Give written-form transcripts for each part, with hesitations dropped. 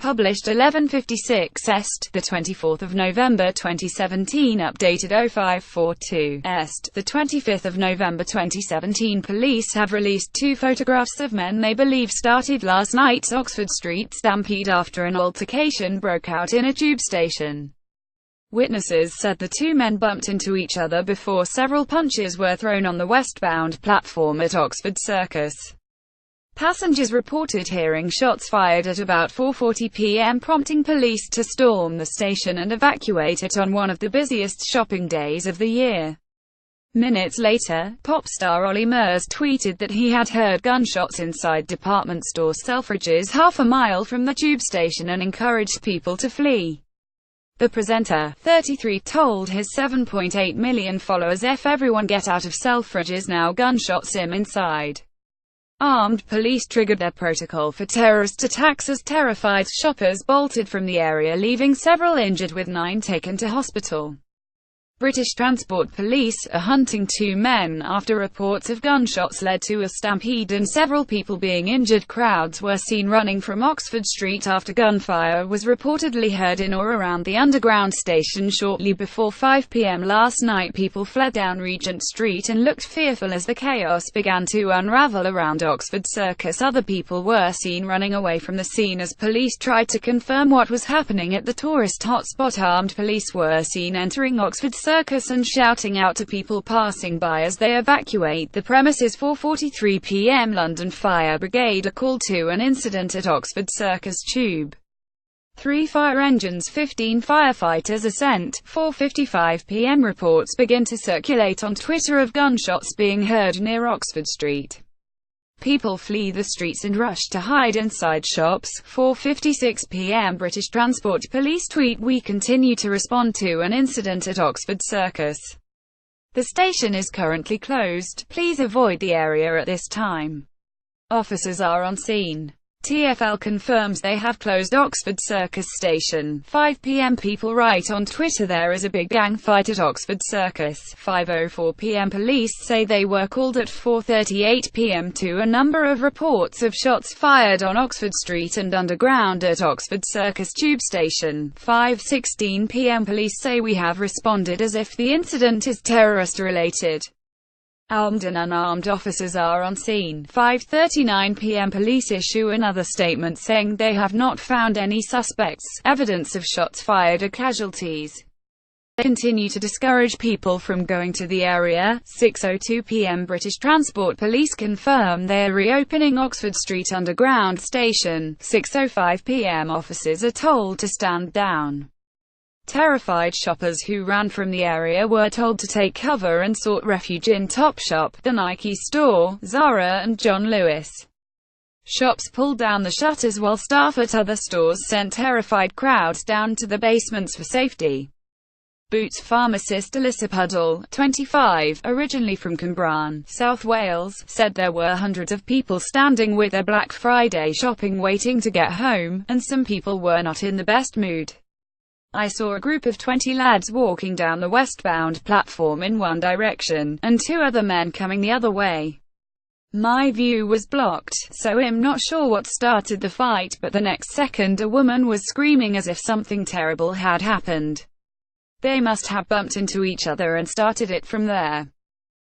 published 1156 Est, the 24th of November 2017, updated 0542 Est, the 25th of November 2017. Police have released 2 photographs of men they believe started last night's Oxford Street stampede after an altercation broke out in a tube station. Witnesses said the 2 men bumped into each other before several punches were thrown on the westbound platform at Oxford Circus. Passengers reported hearing shots fired at about 4:40 p.m., prompting police to storm the station and evacuate it on one of the busiest shopping days of the year. Minutes later, pop star Ollie Murs tweeted that he had heard gunshots inside department store Selfridges half a mile from the tube station and encouraged people to flee. The presenter, 33, told his 7.8 million followers, "F everyone, get out of Selfridges now, gunshots inside." Armed police triggered their protocol for terrorist attacks as terrified shoppers bolted from the area, leaving several injured with 9 taken to hospital. British Transport Police are hunting 2 men after reports of gunshots led to a stampede and several people being injured. Crowds were seen running from Oxford Street after gunfire was reportedly heard in or around the Underground station shortly before 5 p.m. last night. People fled down Regent Street and looked fearful as the chaos began to unravel around Oxford Circus. Other people were seen running away from the scene as police tried to confirm what was happening at the tourist hotspot. Armed police were seen entering Oxford Circus and shouting out to people passing by as they evacuate the premises. 4:43 p.m. London Fire Brigade are called to an incident at Oxford Circus Tube. 3 fire engines, 15 firefighters are sent. 4:55 p.m. Reports begin to circulate on Twitter of gunshots being heard near Oxford Street. People flee the streets and rush to hide inside shops. 4:56 p.m. British Transport Police tweet, "We continue to respond to an incident at Oxford Circus. The station is currently closed. Please avoid the area at this time. Officers are on scene." TfL confirms they have closed Oxford Circus station. 5 p.m. People write on Twitter, "There is a big gang fight at Oxford Circus." 5:04 p.m. Police say they were called at 4:38 p.m. to a number of reports of shots fired on Oxford Street and Underground at Oxford Circus Tube Station. 5:16 p.m. Police say, "We have responded as if the incident is terrorist related. Armed and unarmed officers are on scene." 5:39 p.m. Police issue another statement saying they have not found any suspects, evidence of shots fired or casualties. They continue to discourage people from going to the area. 6:02 p.m. British Transport Police confirm they are reopening Oxford Street Underground station. 6:05 p.m. Officers are told to stand down. Terrified shoppers who ran from the area were told to take cover and sought refuge in Topshop, the Nike store, Zara and John Lewis. Shops pulled down the shutters while staff at other stores sent terrified crowds down to the basements for safety. Boots pharmacist Alyssa Puddle, 25, originally from Cwmbran, South Wales, said there were hundreds of people standing with their Black Friday shopping waiting to get home, and some people were not in the best mood. "I saw a group of 20 lads walking down the westbound platform in one direction, and 2 other men coming the other way. My view was blocked, so I'm not sure what started the fight, but the next second a woman was screaming as if something terrible had happened. They must have bumped into each other and started it from there.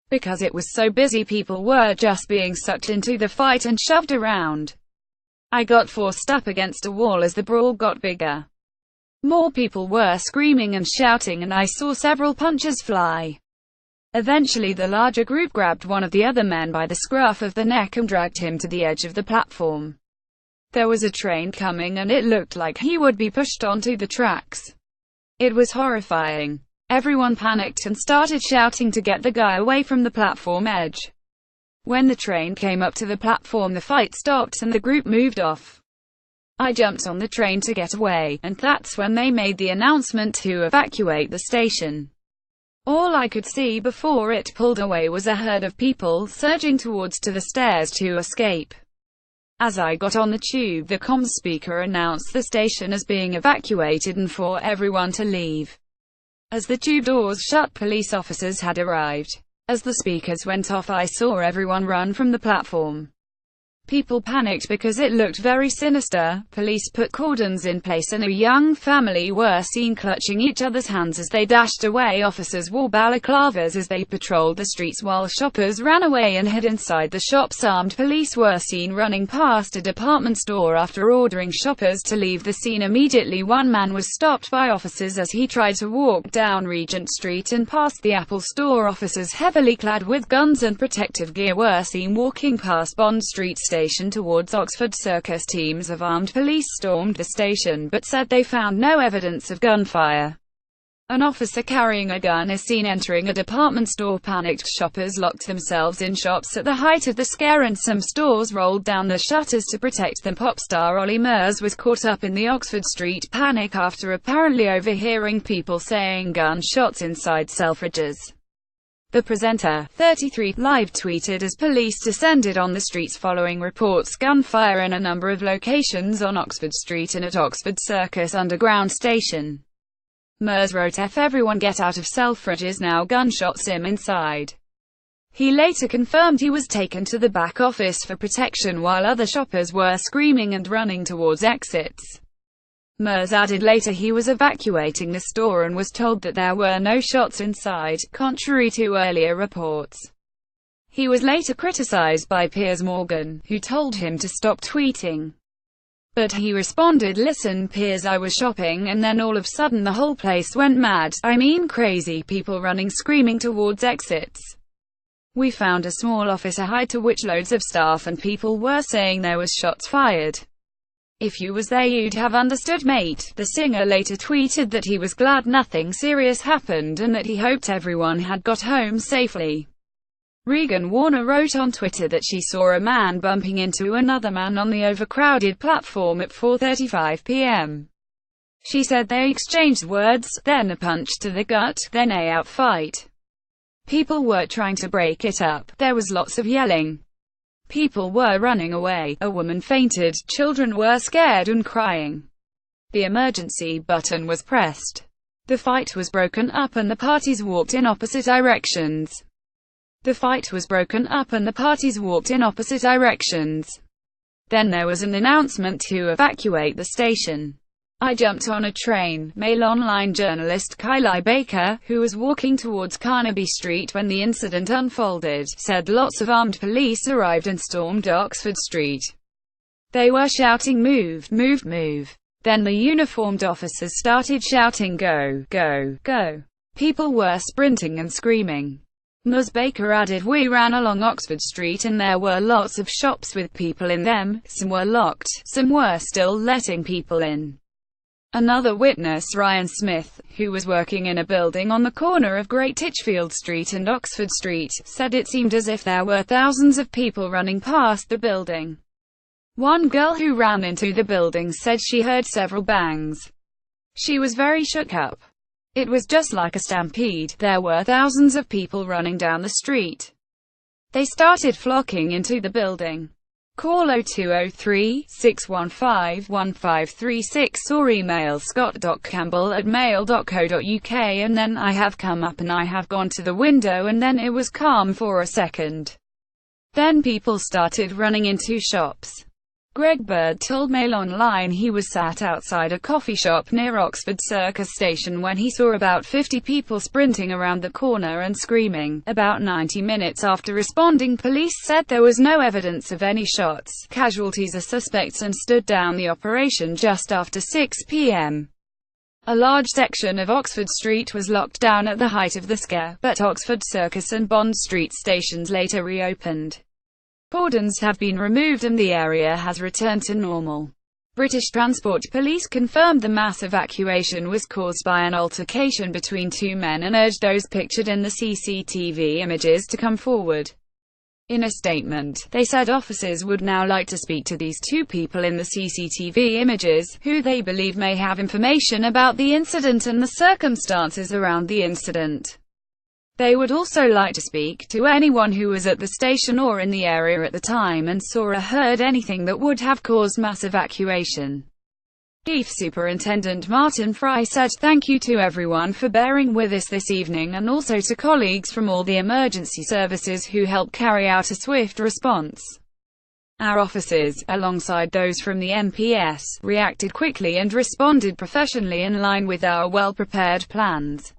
Because it was so busy, people were just being sucked into the fight and shoved around. I got forced up against a wall as the brawl got bigger. More people were screaming and shouting, and I saw several punches fly. Eventually the larger group grabbed one of the other men by the scruff of the neck and dragged him to the edge of the platform. There was a train coming and it looked like he would be pushed onto the tracks. It was horrifying. Everyone panicked and started shouting to get the guy away from the platform edge. When the train came up to the platform, the fight stopped and the group moved off. I jumped on the train to get away, and that's when they made the announcement to evacuate the station. All I could see before it pulled away was a herd of people surging towards the stairs to escape. As I got on the tube, the comms speaker announced the station as being evacuated and for everyone to leave. As the tube doors shut, police officers had arrived. As the speakers went off, I saw everyone run from the platform. People panicked because it looked very sinister. Police put cordons in place and a young family were seen clutching each other's hands as they dashed away. Officers wore balaclavas as they patrolled the streets while shoppers ran away and hid inside the shops. Armed police were seen running past a department store after ordering shoppers to leave the scene immediately. One man was stopped by officers as he tried to walk down Regent Street and past the Apple store. Officers heavily clad with guns and protective gear were seen walking past Bond Street station towards Oxford Circus. Teams of armed police stormed the station, but said they found no evidence of gunfire. An officer carrying a gun is seen entering a department store. Panicked shoppers locked themselves in shops at the height of the scare, and some stores rolled down the shutters to protect them. Pop star Ollie Murs was caught up in the Oxford Street panic after apparently overhearing people saying gunshots inside Selfridges. The presenter, 33, live tweeted as police descended on the streets following reports gunfire in a number of locations on Oxford Street and at Oxford Circus Underground Station. Murs wrote, "F everyone, get out of Selfridges now, gunshots him inside." He later confirmed he was taken to the back office for protection while other shoppers were screaming and running towards exits. Murs added later he was evacuating the store and was told that there were no shots inside, contrary to earlier reports. He was later criticized by Piers Morgan, who told him to stop tweeting. But he responded, "Listen, Piers, I was shopping and then all of a sudden the whole place went mad. I mean crazy, people running screaming towards exits. We found a small office hide to which loads of staff and people were saying there was shots fired. If you was there you'd have understood, mate." The singer later tweeted that he was glad nothing serious happened and that he hoped everyone had got home safely. Regan Warner wrote on Twitter that she saw a man bumping into another man on the overcrowded platform at 4:35 p.m. She said they exchanged words, then a punch to the gut, then a out fight. People were trying to break it up. There was lots of yelling. People were running away. A woman fainted. Children were scared and crying. The emergency button was pressed. The fight was broken up and the parties walked in opposite directions. The fight was broken up and the parties walked in opposite directions. Then there was an announcement to evacuate the station. I jumped on a train. Mail Online journalist Kylie Baker, who was walking towards Carnaby Street when the incident unfolded, said lots of armed police arrived and stormed Oxford Street. They were shouting, "Move, move, move." Then the uniformed officers started shouting, "Go, go, go." People were sprinting and screaming. Ms. Baker added, "We ran along Oxford Street and there were lots of shops with people in them. Some were locked, some were still letting people in." Another witness, Ryan Smith, who was working in a building on the corner of Great Titchfield Street and Oxford Street, said it seemed as if there were thousands of people running past the building. One girl who ran into the building said she heard several bangs. She was very shook up. It was just like a stampede. There were thousands of people running down the street. They started flocking into the building. Call 0203-615-1536 or email scott.campbell@mail.co.uk, and then I have come up and I have gone to the window and then it was calm for a second. Then people started running into shops. Greg Bird told Mail Online he was sat outside a coffee shop near Oxford Circus Station when he saw about 50 people sprinting around the corner and screaming. About 90 minutes after responding, police said there was no evidence of any shots, casualties or suspects, and stood down the operation just after 6 p.m. A large section of Oxford Street was locked down at the height of the scare, but Oxford Circus and Bond Street stations later reopened. Cordons have been removed and the area has returned to normal. British Transport Police confirmed the mass evacuation was caused by an altercation between two men and urged those pictured in the CCTV images to come forward. In a statement, they said officers would now like to speak to these two people in the CCTV images, who they believe may have information about the incident and the circumstances around the incident. They would also like to speak to anyone who was at the station or in the area at the time and saw or heard anything that would have caused mass evacuation. Chief Superintendent Martin Fry said, "Thank you to everyone for bearing with us this evening and also to colleagues from all the emergency services who helped carry out a swift response. Our officers, alongside those from the MPS, reacted quickly and responded professionally in line with our well-prepared plans.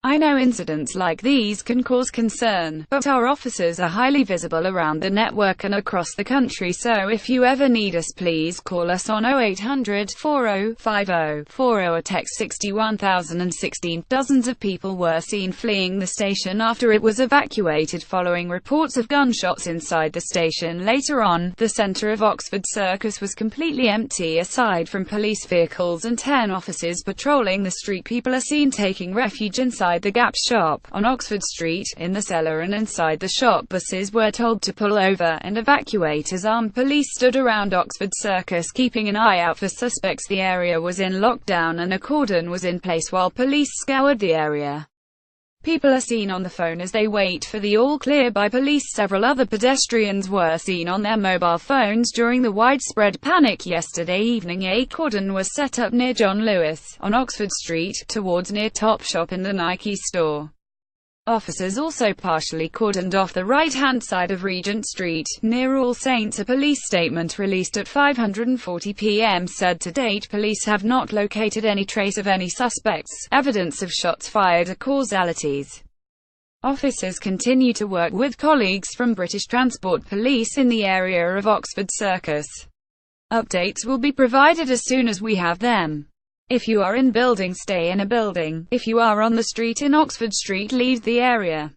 I know incidents like these can cause concern, but our officers are highly visible around the network and across the country, so if you ever need us, please call us on 0800 40 50 40 or text 61016. Dozens of people were seen fleeing the station after it was evacuated following reports of gunshots inside the station. Later on, the centre of Oxford Circus was completely empty aside from police vehicles and 10 officers patrolling the street. People are seen taking refuge inside the Gap shop on Oxford Street, in the cellar and inside the shop. Buses were told to pull over and evacuate as armed police stood around Oxford Circus keeping an eye out for suspects. The area was in lockdown and a cordon was in place while police scoured the area. People are seen on the phone as they wait for the all clear by police. Several other pedestrians were seen on their mobile phones during the widespread panic yesterday evening. A cordon was set up near John Lewis, on Oxford Street, towards near Topshop in the Nike store. Officers also partially cordoned off the right-hand side of Regent Street, near All Saints. A police statement released at 5:40 p.m. said to date police have not located any trace of any suspects, evidence of shots fired or causalities. Officers continue to work with colleagues from British Transport Police in the area of Oxford Circus. Updates will be provided as soon as we have them. If you are in building, stay in a building. If you are on the street in Oxford Street, leave the area.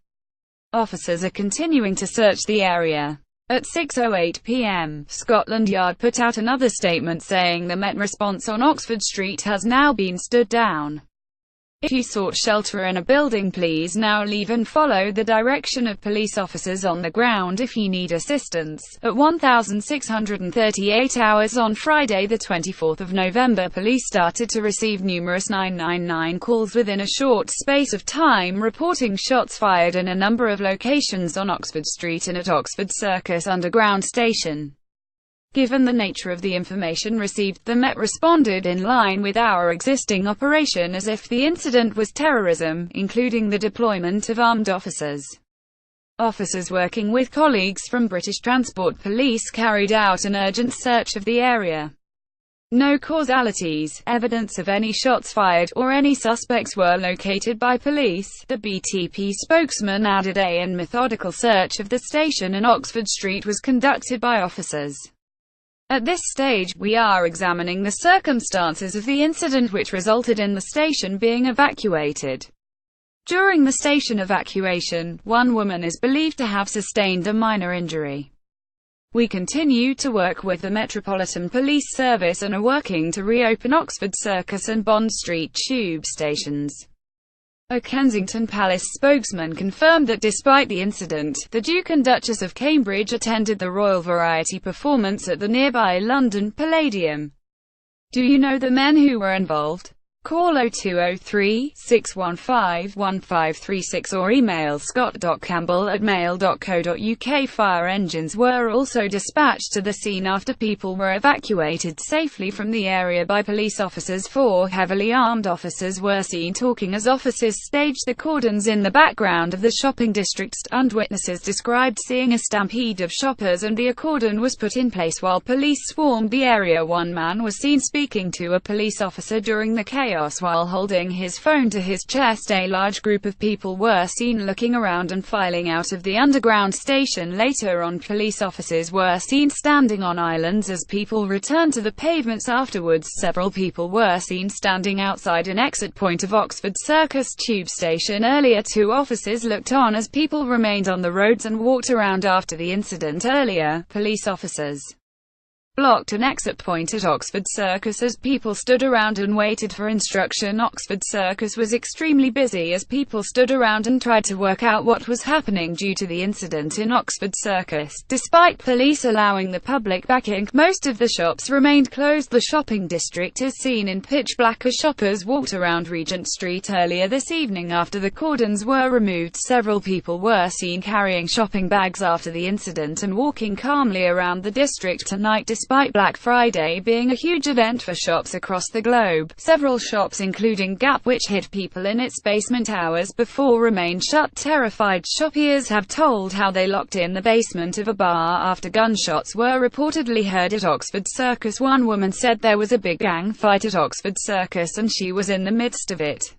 Officers are continuing to search the area. At 6:08 p.m, Scotland Yard put out another statement saying the Met response on Oxford Street has now been stood down. If you sought shelter in a building, please now leave and follow the direction of police officers on the ground if you need assistance. At 1638 hours on Friday the 24th of November, police started to receive numerous 999 calls within a short space of time reporting shots fired in a number of locations on Oxford Street and at Oxford Circus Underground Station. Given the nature of the information received, the Met responded in line with our existing operation as if the incident was terrorism, including the deployment of armed officers. Officers working with colleagues from British Transport Police carried out an urgent search of the area. No causalities, evidence of any shots fired, or any suspects were located by police. The BTP spokesman added a methodical search of the station and Oxford Street was conducted by officers. At this stage, we are examining the circumstances of the incident which resulted in the station being evacuated. During the station evacuation, one woman is believed to have sustained a minor injury. We continue to work with the Metropolitan Police Service and are working to reopen Oxford Circus and Bond Street tube stations. A Kensington Palace spokesman confirmed that despite the incident, the Duke and Duchess of Cambridge attended the Royal Variety performance at the nearby London Palladium. Do you know the men who were involved? Call 0203-615-1536 or email scott.campbell@mail.co.uk. Fire engines were also dispatched to the scene after people were evacuated safely from the area by police officers. 4 heavily armed officers were seen talking as officers staged the cordons in the background of the shopping district, and witnesses described seeing a stampede of shoppers and the cordon was put in place while police swarmed the area. One man was seen speaking to a police officer during the chaos while holding his phone to his chest. A large group of people were seen looking around and filing out of the underground station. Later on, police officers were seen standing on islands as people returned to the pavements afterwards. Several people were seen standing outside an exit point of Oxford Circus tube station earlier. 2 officers looked on as people remained on the roads and walked around after the incident. Earlier, police officers blocked an exit point at Oxford Circus as people stood around and waited for instruction. Oxford Circus was extremely busy as people stood around and tried to work out what was happening due to the incident in Oxford Circus. Despite police allowing the public back in, most of the shops remained closed. The shopping district is seen in pitch black as shoppers walked around Regent Street earlier this evening after the cordons were removed. Several people were seen carrying shopping bags after the incident and walking calmly around the district tonight. Despite Black Friday being a huge event for shops across the globe, several shops including Gap, which hid people in its basement hours before, remained shut. Terrified shoppiers have told how they locked in the basement of a bar after gunshots were reportedly heard at Oxford Circus. One woman said there was a big gang fight at Oxford Circus and she was in the midst of it.